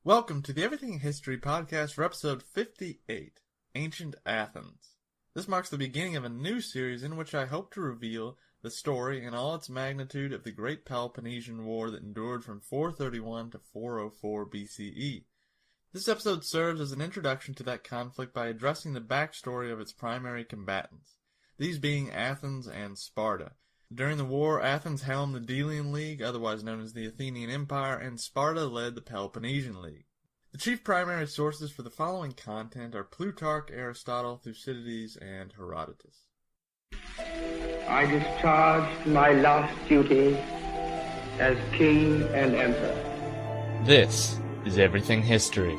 Welcome to the Everything History podcast for episode 58, Ancient Athens. This marks the beginning of a new series in which I hope to reveal the story in all its magnitude of the great Peloponnesian War that endured from 431 to 404 BCE. This episode serves as an introduction to that conflict by addressing the backstory of its primary combatants, these being Athens and Sparta. During the war, Athens helmed the Delian League, otherwise known as the Athenian Empire, and Sparta led the Peloponnesian League. The chief primary sources for the following content are Plutarch, Aristotle, Thucydides, and Herodotus. I discharged my last duty as king and emperor. This is Everything History.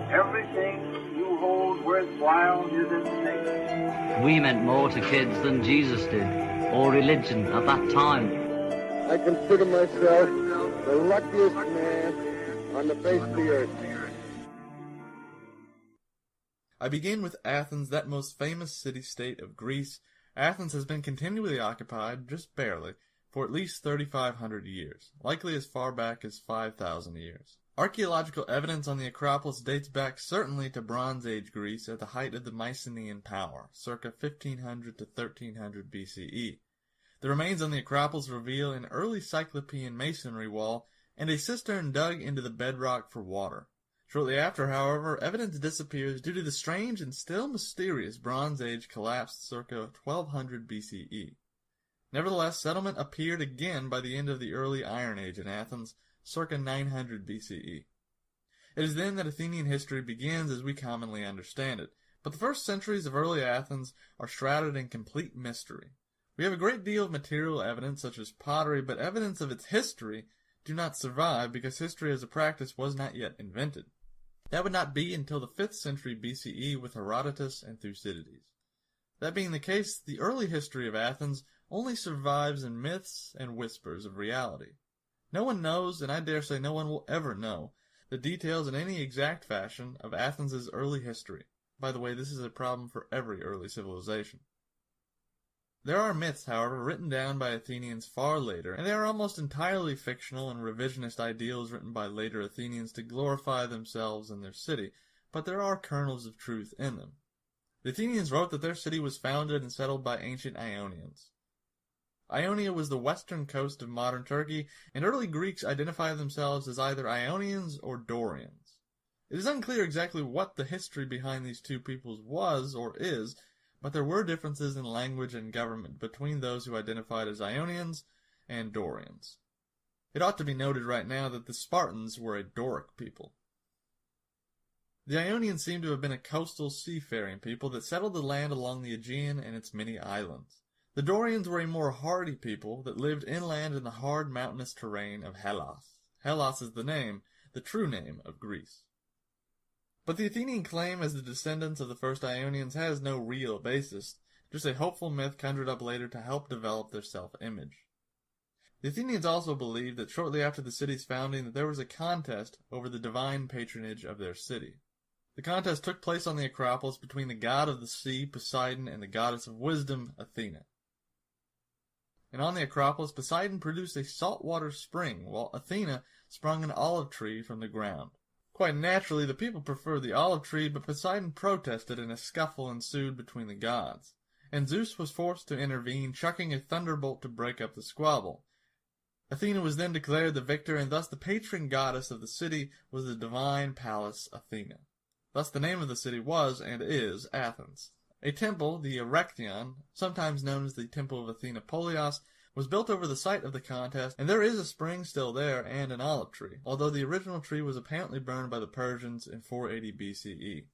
Everything you hold worthwhile is at stake. We meant more to kids than Jesus did, or religion at that time. I consider myself the luckiest man on the face of the earth. I begin with Athens, that most famous city-state of Greece. Athens has been continually occupied, just barely, for at least 3,500 years, likely as far back as 5,000 years. Archaeological evidence on the Acropolis dates back certainly to Bronze Age Greece at the height of the Mycenaean power, circa 1500 to 1300 BCE. The remains on the Acropolis reveal an early Cyclopean masonry wall and a cistern dug into the bedrock for water. Shortly after, however, evidence disappears due to the strange and still mysterious Bronze Age collapse circa 1200 BCE. Nevertheless, settlement appeared again by the end of the early Iron Age in Athens, circa 900 BCE. It is then that Athenian history begins as we commonly understand it, but the first centuries of early Athens are shrouded in complete mystery. We have a great deal of material evidence such as pottery, but evidence of its history do not survive because history as a practice was not yet invented. That would not be until the 5th century BCE with Herodotus and Thucydides. That being the case, the early history of Athens only survives in myths and whispers of reality. No one knows, and I dare say no one will ever know, the details in any exact fashion of Athens' early history. By the way, this is a problem for every early civilization. There are myths, however, written down by Athenians far later, and they are almost entirely fictional and revisionist ideals written by later Athenians to glorify themselves and their city, but there are kernels of truth in them. The Athenians wrote that their city was founded and settled by ancient Ionians. Ionia was the western coast of modern Turkey, and early Greeks identified themselves as either Ionians or Dorians. It is unclear exactly what the history behind these two peoples was or is, but there were differences in language and government between those who identified as Ionians and Dorians. It ought to be noted right now that the Spartans were a Doric people. The Ionians seem to have been a coastal seafaring people that settled the land along the Aegean and its many islands. The Dorians were a more hardy people that lived inland in the hard mountainous terrain of Hellas. Hellas is the true name of Greece. But the Athenian claim as the descendants of the first Ionians has no real basis, just a hopeful myth conjured up later to help develop their self-image. The Athenians also believed that shortly after the city's founding that there was a contest over the divine patronage of their city. The contest took place on the Acropolis between the god of the sea, Poseidon, and the goddess of wisdom, Athena. And on the Acropolis, Poseidon produced a saltwater spring, while Athena sprung an olive tree from the ground. Quite naturally, the people preferred the olive tree, but Poseidon protested and a scuffle ensued between the gods. And Zeus was forced to intervene, chucking a thunderbolt to break up the squabble. Athena was then declared the victor, and thus the patron goddess of the city was the divine Pallas Athena. Thus the name of the city was, and is, Athens. A temple, the Erechtheion, sometimes known as the Temple of Athena Polios, was built over the site of the contest, and there is a spring still there and an olive tree, although the original tree was apparently burned by the Persians in 480 BCE.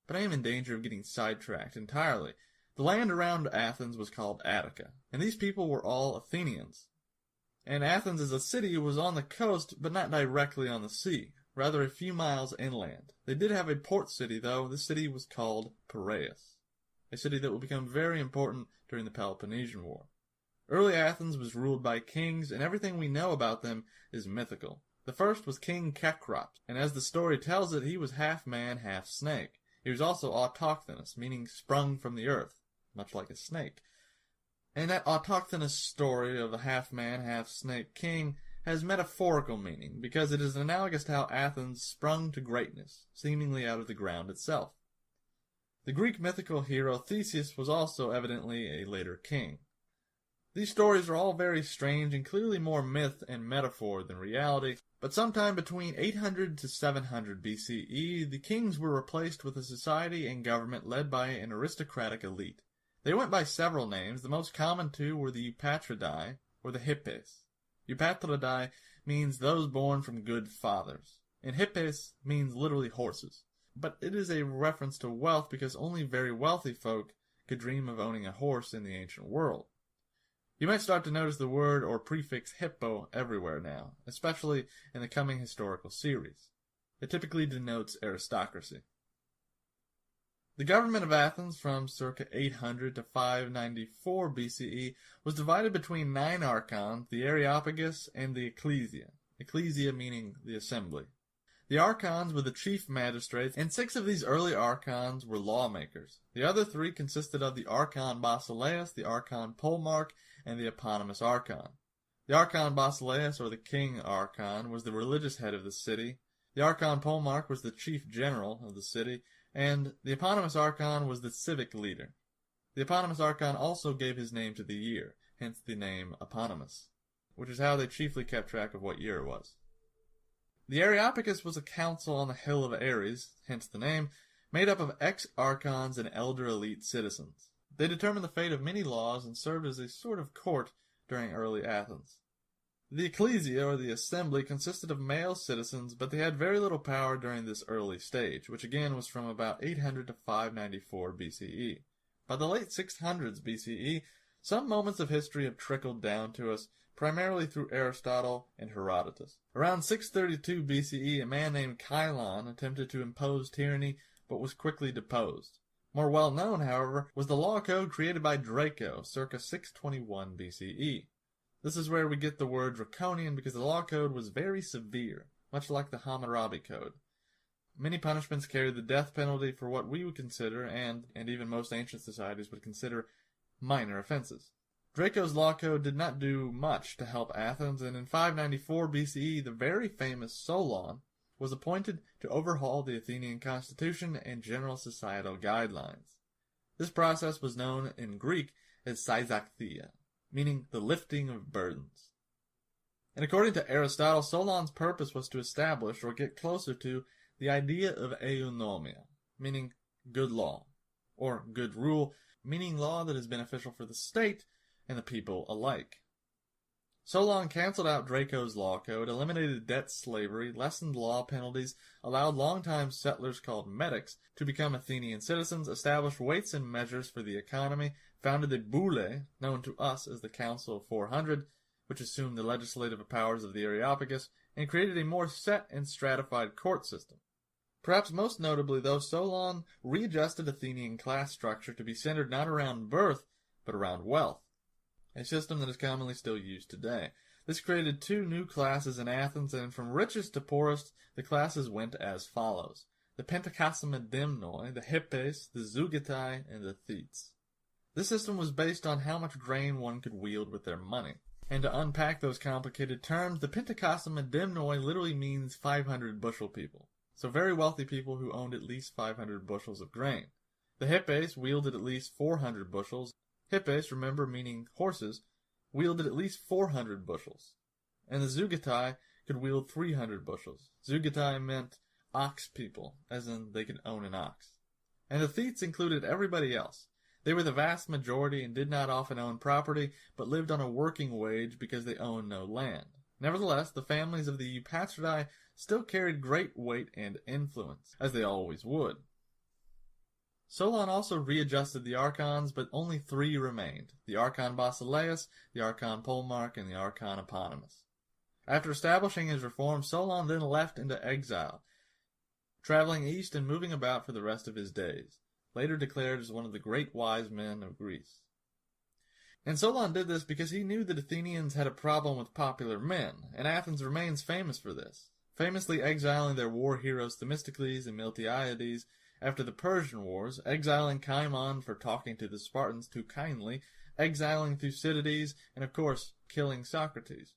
But I am in danger of getting sidetracked entirely. The land around Athens was called Attica, and these people were all Athenians. And Athens as a city was on the coast, but not directly on the sea, rather a few miles inland. They did have a port city, though. This city was called Piraeus, a city that would become very important during the Peloponnesian War. Early Athens was ruled by kings, and everything we know about them is mythical. The first was King Cecrops, and as the story tells it, he was half man, half snake. He was also autochthonous, meaning sprung from the earth, much like a snake. And that autochthonous story of a half man, half snake king has metaphorical meaning because it is analogous to how Athens sprung to greatness, seemingly out of the ground itself. The Greek mythical hero Theseus was also evidently a later king. These stories are all very strange and clearly more myth and metaphor than reality, but sometime between 800 to 700 BCE, the kings were replaced with a society and government led by an aristocratic elite. They went by several names. The most common two were the Eupatridae, or the Hippes. Eupatridae means those born from good fathers, and Hippes means literally horses. But it is a reference to wealth because only very wealthy folk could dream of owning a horse in the ancient world. You might start to notice the word or prefix hippo everywhere now, especially in the coming historical series. It typically denotes aristocracy. The government of Athens from circa 800 to 594 BCE was divided between 9 archons, the Areopagus and the Ecclesia. Ecclesia meaning the assembly. The archons were the chief magistrates, and 6 of these early archons were lawmakers. The other 3 consisted of the archon Basileus, the archon Polemarch, and the eponymous archon. The archon Basileus, or the king archon, was the religious head of the city. The archon Polemarch was the chief general of the city, and the eponymous archon was the civic leader. The eponymous archon also gave his name to the year, hence the name eponymous, which is how they chiefly kept track of what year it was. The Areopagus was a council on the hill of Ares, hence the name, made up of ex-archons and elder elite citizens. They determined the fate of many laws and served as a sort of court during early Athens. The ecclesia, or the assembly, consisted of male citizens, but they had very little power during this early stage, which again was from about 800 to 594 BCE. By the late 600s BCE, some moments of history have trickled down to us, primarily through Aristotle and Herodotus. Around 632 BCE, a man named Chilon attempted to impose tyranny, but was quickly deposed. More well known, however, was the law code created by Draco, circa 621 BCE. This is where we get the word draconian because the law code was very severe, much like the Hammurabi Code. Many punishments carried the death penalty for what we would consider, and even most ancient societies would consider, minor offenses. Draco's law code did not do much to help Athens, and in 594 BCE, the very famous Solon was appointed to overhaul the Athenian constitution and general societal guidelines. This process was known in Greek as Sysaxia, meaning the lifting of burdens. And according to Aristotle, Solon's purpose was to establish, or get closer to, the idea of eunomia, meaning good law, or good rule, meaning law that is beneficial for the state and the people alike. Solon canceled out Draco's law code, eliminated debt slavery, lessened law penalties, allowed longtime settlers called metics to become Athenian citizens, established weights and measures for the economy, founded the Boule, known to us as the Council of 400, which assumed the legislative powers of the Areopagus, and created a more set and stratified court system. Perhaps most notably, though, Solon readjusted Athenian class structure to be centered not around birth, but around wealth, a system that is commonly still used today. This created 2 new classes in Athens, and from richest to poorest, the classes went as follows: the Pentakosmedimnoi, the Hippes, the Zeugatai, and the Thetes. This system was based on how much grain one could wield with their money. And to unpack those complicated terms, the Pentakosmedimnoi literally means 500 bushel people. So very wealthy people who owned at least 500 bushels of grain. The Hippes wielded at least 400 bushels. Hippes, remember, meaning horses, wielded at least 400 bushels. And the Zeugatai could wield 300 bushels. Zeugatai meant ox people, as in they could own an ox. And the Thetes included everybody else. They were the vast majority and did not often own property, but lived on a working wage because they owned no land. Nevertheless, the families of the Eupatridae still carried great weight and influence, as they always would. Solon also readjusted the archons, but only 3 remained: the archon Basileus, the archon Polemarch, and the archon Eponymous. After establishing his reform, Solon then left into exile, traveling east and moving about for the rest of his days, later declared as one of the great wise men of Greece. And Solon did this because he knew that Athenians had a problem with popular men, and Athens remains famous for this, famously exiling their war heroes Themistocles and Miltiades after the Persian Wars, exiling Cimon for talking to the Spartans too kindly, exiling Thucydides, and of course, killing Socrates.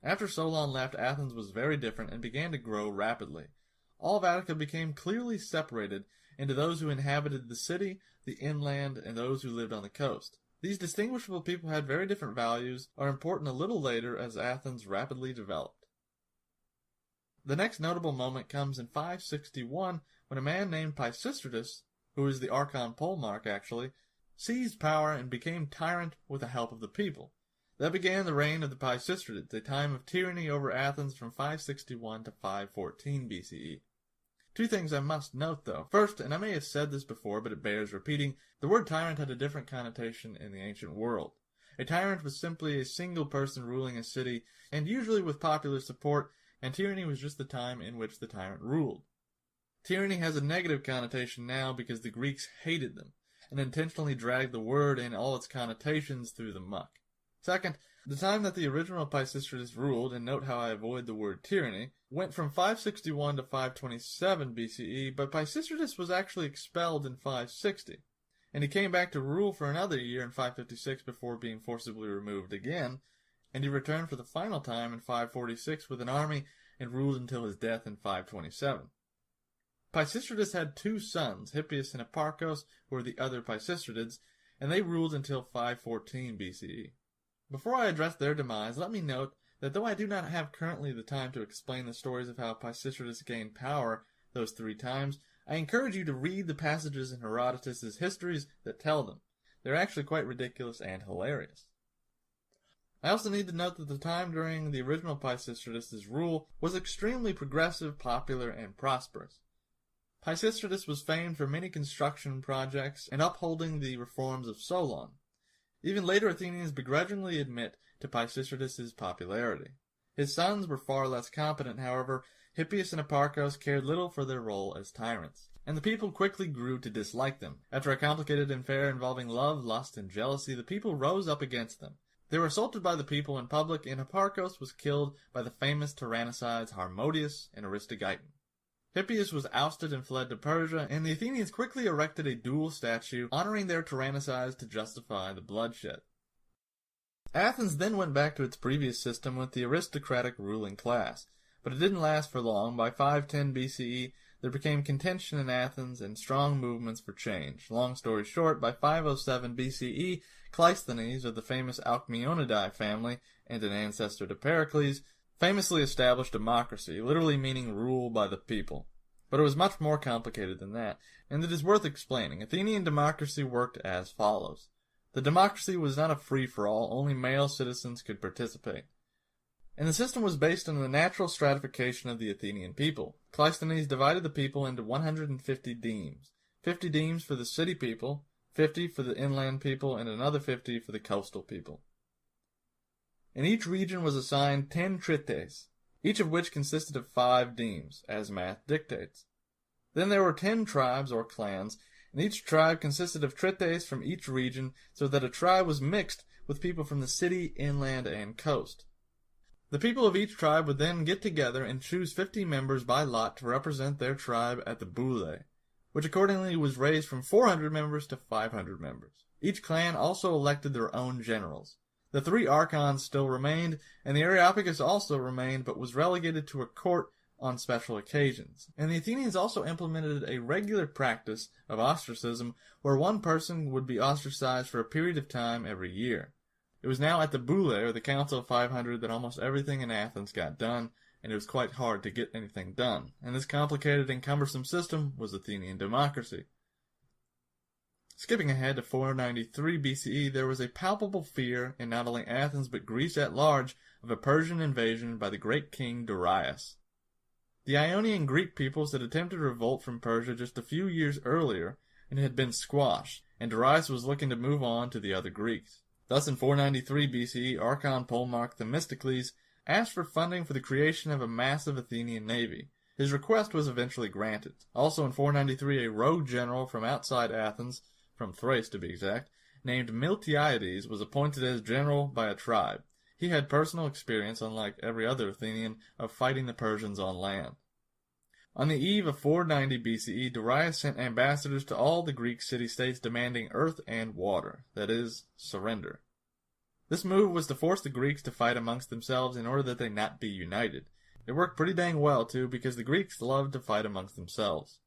After Solon left, Athens was very different and began to grow rapidly. All of Attica became clearly separated into those who inhabited the city, the inland, and those who lived on the coast. These distinguishable people had very different values, are important a little later as Athens rapidly developed. The next notable moment comes in 561 when a man named Pisistratus, who is the Archon Polemarch actually, seized power and became tyrant with the help of the people. That began the reign of the Pisistratids, a time of tyranny over Athens from 561 to 514 BCE. Two things I must note, though. First, and I may have said this before, but it bears repeating, the word tyrant had a different connotation in the ancient world. A tyrant was simply a single person ruling a city, and usually with popular support, and tyranny was just the time in which the tyrant ruled. Tyranny has a negative connotation now because the Greeks hated them, and intentionally dragged the word and all its connotations through the muck. Second, the time that the original Pisistratus ruled, and note how I avoid the word tyranny, went from 561 to 527 BCE, but Pisistratus was actually expelled in 560, and he came back to rule for another year in 556 before being forcibly removed again, and he returned for the final time in 546 with an army and ruled until his death in 527. Pisistratus had two sons, Hippias and Hipparchus, who were the other Pisistratids, and they ruled until 514 BCE. Before I address their demise, let me note that though I do not have currently the time to explain the stories of how Pisistratus gained power those 3 times, I encourage you to read the passages in Herodotus' histories that tell them. They're actually quite ridiculous and hilarious. I also need to note that the time during the original Pisistratus' rule was extremely progressive, popular, and prosperous. Pisistratus was famed for many construction projects and upholding the reforms of Solon. Even later Athenians begrudgingly admit to Pisistratus' popularity. His sons were far less competent, however. Hippias and Hipparchus cared little for their role as tyrants, and the people quickly grew to dislike them. After a complicated affair involving love, lust, and jealousy, the people rose up against them. They were assaulted by the people in public, and Hipparchus was killed by the famous tyrannicides Harmodius and Aristogeiton. Hippias was ousted and fled to Persia, and the Athenians quickly erected a dual statue honoring their tyrannicides to justify the bloodshed. Athens then went back to its previous system with the aristocratic ruling class, but it didn't last for long. By 510 BCE, there became contention in Athens and strong movements for change. Long story short, by 507 BCE, Cleisthenes of the famous Alcmeonidae family and an ancestor to Pericles famously established democracy, literally meaning rule by the people. But it was much more complicated than that, and it is worth explaining. Athenian democracy worked as follows. The democracy was not a free-for-all, only male citizens could participate. And the system was based on the natural stratification of the Athenian people. Cleisthenes divided the people into 150 demes. 50 demes for the city people, 50 for the inland people, and another 50 for the coastal people. In each region was assigned 10 trites, each of which consisted of 5 demes, as math dictates. Then there were 10 tribes or clans, and each tribe consisted of trites from each region, so that a tribe was mixed with people from the city, inland, and coast. The people of each tribe would then get together and choose 50 members by lot to represent their tribe at the boule, which accordingly was raised from 400 members to 500 members. Each clan also elected their own generals. The 3 archons still remained, and the Areopagus also remained, but was relegated to a court on special occasions. And the Athenians also implemented a regular practice of ostracism, where one person would be ostracized for a period of time every year. It was now at the boule, or the Council of 500, that almost everything in Athens got done, and it was quite hard to get anything done. And this complicated and cumbersome system was Athenian democracy. Skipping ahead to 493 BCE, there was a palpable fear in not only Athens but Greece at large of a Persian invasion by the great king Darius. The Ionian Greek peoples had attempted revolt from Persia just a few years earlier and had been squashed, and Darius was looking to move on to the other Greeks. Thus in 493 BCE, Archon Polemarch Themistocles asked for funding for the creation of a massive Athenian navy. His request was eventually granted. Also in 493, a rogue general from outside Athens, from Thrace to be exact, named Miltiades was appointed as general by a tribe. He had personal experience, unlike every other Athenian, of fighting the Persians on land. On the eve of 490 BCE, Darius sent ambassadors to all the Greek city-states demanding earth and water, that is, surrender. This move was to force the Greeks to fight amongst themselves in order that they not be united. It worked pretty dang well, too, because the Greeks loved to fight amongst themselves.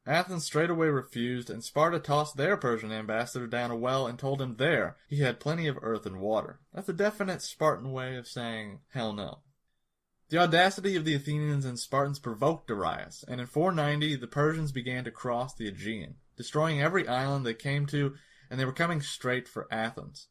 Athens straightaway refused, and Sparta tossed their Persian ambassador down a well and told him there he had plenty of earth and water. That's a definite Spartan way of saying, hell no. The audacity of the Athenians and Spartans provoked Darius, and in 490 the Persians began to cross the Aegean, destroying every island they came to, and they were coming straight for Athens.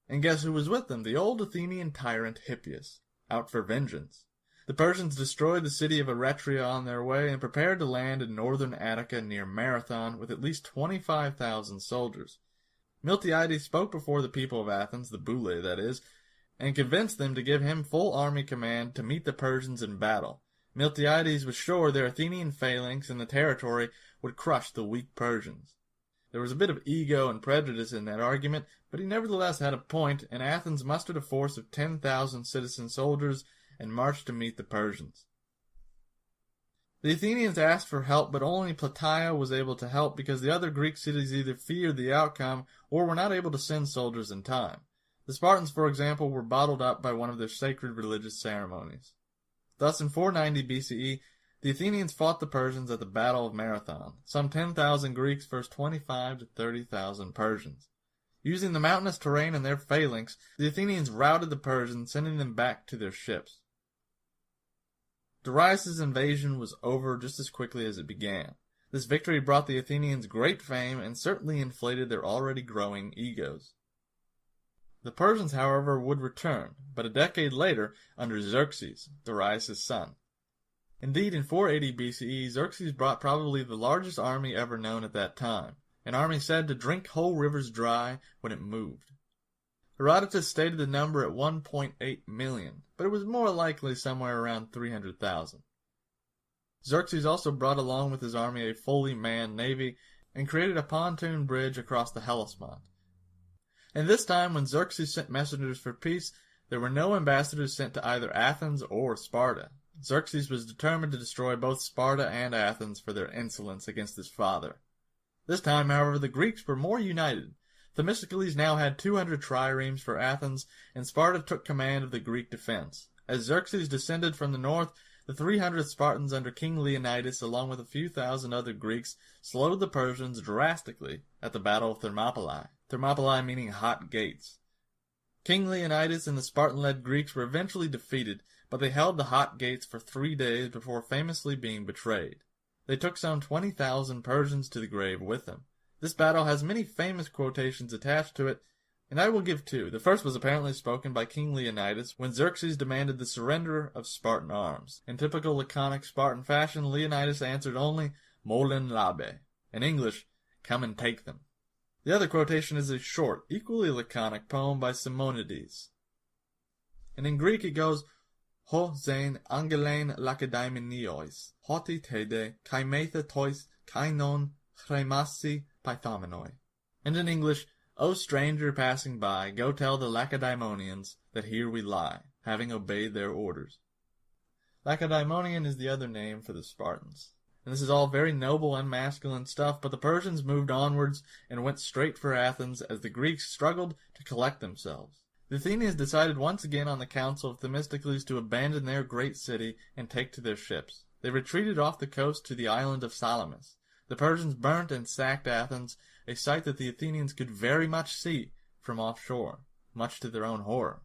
And guess who was with them? The old Athenian tyrant Hippias, out for vengeance. The Persians destroyed the city of Eretria on their way and prepared to land in northern Attica near Marathon with at least 25,000 soldiers. Miltiades spoke before the people of Athens, the Boulae that is, and convinced them to give him full army command to meet the Persians in battle. Miltiades was sure their Athenian phalanx in the territory would crush the weak Persians. There was a bit of ego and prejudice in that argument, but he nevertheless had a point, and Athens mustered a force of 10,000 citizen soldiers and marched to meet the Persians. The Athenians asked for help, but only Plataea was able to help because the other Greek cities either feared the outcome or were not able to send soldiers in time. The Spartans, for example, were bottled up by one of their sacred religious ceremonies. Thus, in 490 BCE, the Athenians fought the Persians at the Battle of Marathon, some 10,000 Greeks versus 25 to 30,000 Persians. Using the mountainous terrain and their phalanx, the Athenians routed the Persians, sending them back to their ships. Darius' invasion was over just as quickly as it began. This victory brought the Athenians great fame and certainly inflated their already growing egos. The Persians, however, would return, but a decade later under Xerxes, Darius' son. Indeed, in 480 BCE, Xerxes brought probably the largest army ever known at that time, an army said to drink whole rivers dry when it moved. Herodotus stated the number at 1.8 million, but it was more likely somewhere around 300,000. Xerxes also brought along with his army a fully manned navy and created a pontoon bridge across the Hellespont. And this time, when Xerxes sent messengers for peace, there were no ambassadors sent to either Athens or Sparta. Xerxes was determined to destroy both Sparta and Athens for their insolence against his father. This time, however, the Greeks were more united. Themistocles now had 200 triremes for Athens, and Sparta took command of the Greek defense. As Xerxes descended from the north, the 300 Spartans under King Leonidas, along with a few thousand other Greeks, slowed the Persians drastically at the Battle of Thermopylae. Thermopylae meaning hot gates. King Leonidas and the Spartan-led Greeks were eventually defeated, but they held the hot gates for 3 days before famously being betrayed. They took some 20,000 Persians to the grave with them. This battle has many famous quotations attached to it, and I will give two. The first was apparently spoken by King Leonidas when Xerxes demanded the surrender of Spartan arms. In typical laconic Spartan fashion, Leonidas answered only, "Molen labe." In English, "Come and take them." The other quotation is a short, equally laconic poem by Simonides. And in Greek it goes, Ho zein angelein Lacedaemonios, hoti tede, kai metha tois, kai non chremassi pythomenoi. And in English, O stranger passing by, go tell the Lacedaemonians that here we lie, having obeyed their orders. Lacedaemonian is the other name for the Spartans. And this is all very noble and masculine stuff, but the Persians moved onwards and went straight for Athens as the Greeks struggled to collect themselves. The Athenians decided once again on the council of Themistocles to abandon their great city and take to their ships. They retreated off the coast to the island of Salamis. The Persians burnt and sacked Athens, a sight that the Athenians could very much see from offshore, much to their own horror.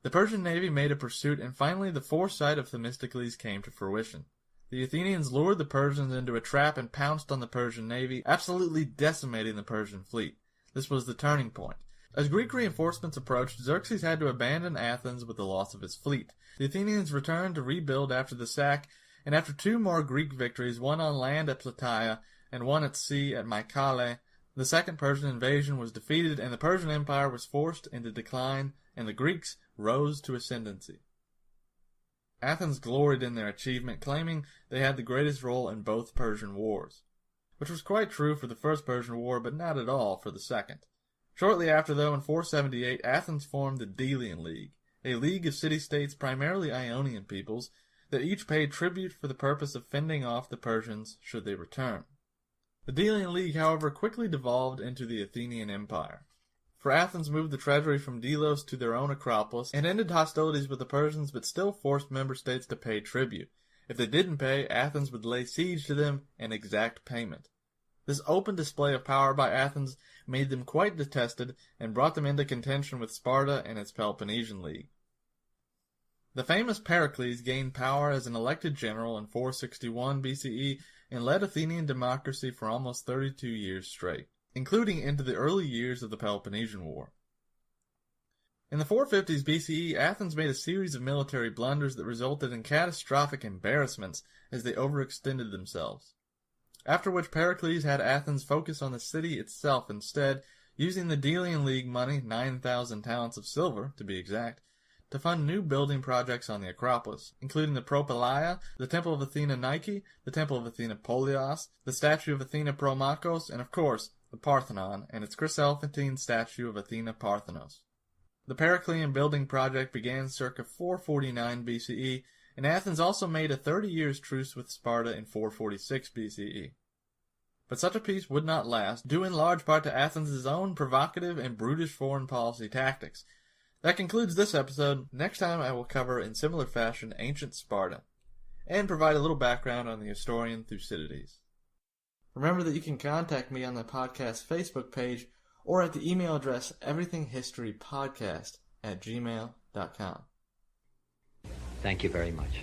The Persian navy made a pursuit, and finally the foresight of Themistocles came to fruition. The Athenians lured the Persians into a trap and pounced on the Persian navy, absolutely decimating the Persian fleet. This was the turning point. As Greek reinforcements approached, Xerxes had to abandon Athens with the loss of his fleet. The Athenians returned to rebuild after the sack, and after 2 more Greek victories, one on land at Plataea and one at sea at Mycale, the second Persian invasion was defeated and the Persian Empire was forced into decline, and the Greeks rose to ascendancy. Athens gloried in their achievement, claiming they had the greatest role in both Persian wars, which was quite true for the first Persian War, but not at all for the second. Shortly after, though, in 478, Athens formed the Delian League, a league of city-states, primarily Ionian peoples, that each paid tribute for the purpose of fending off the Persians should they return. The Delian League, however, quickly devolved into the Athenian Empire. for Athens moved the treasury from Delos to their own Acropolis and ended hostilities with the Persians but still forced member states to pay tribute. If they didn't pay, Athens would lay siege to them and exact payment. This open display of power by Athens made them quite detested and brought them into contention with Sparta and its Peloponnesian League. The famous Pericles gained power as an elected general in 461 BCE and led Athenian democracy for almost 32 years straight, including into the early years of the Peloponnesian War. In the 450s BCE, Athens made a series of military blunders that resulted in catastrophic embarrassments as they overextended themselves. After which Pericles had Athens focus on the city itself instead, using the Delian League money, 9,000 talents of silver to be exact, to fund new building projects on the Acropolis, including the Propylaea, the Temple of Athena Nike, the Temple of Athena Polios, the statue of Athena Promachos, and of course, the Parthenon and its chryselephantine statue of Athena Parthenos. The Periclean Building Project began circa 449 BCE, and Athens also made a 30 years truce with Sparta in 446 BCE. But such a peace would not last, due in large part to Athens' own provocative and brutish foreign policy tactics. That concludes this episode. Next time I will cover, in similar fashion, ancient Sparta, and provide a little background on the historian Thucydides. Remember that you can contact me on the podcast Facebook page or at the email address everythinghistorypodcast@gmail.com. Thank you very much.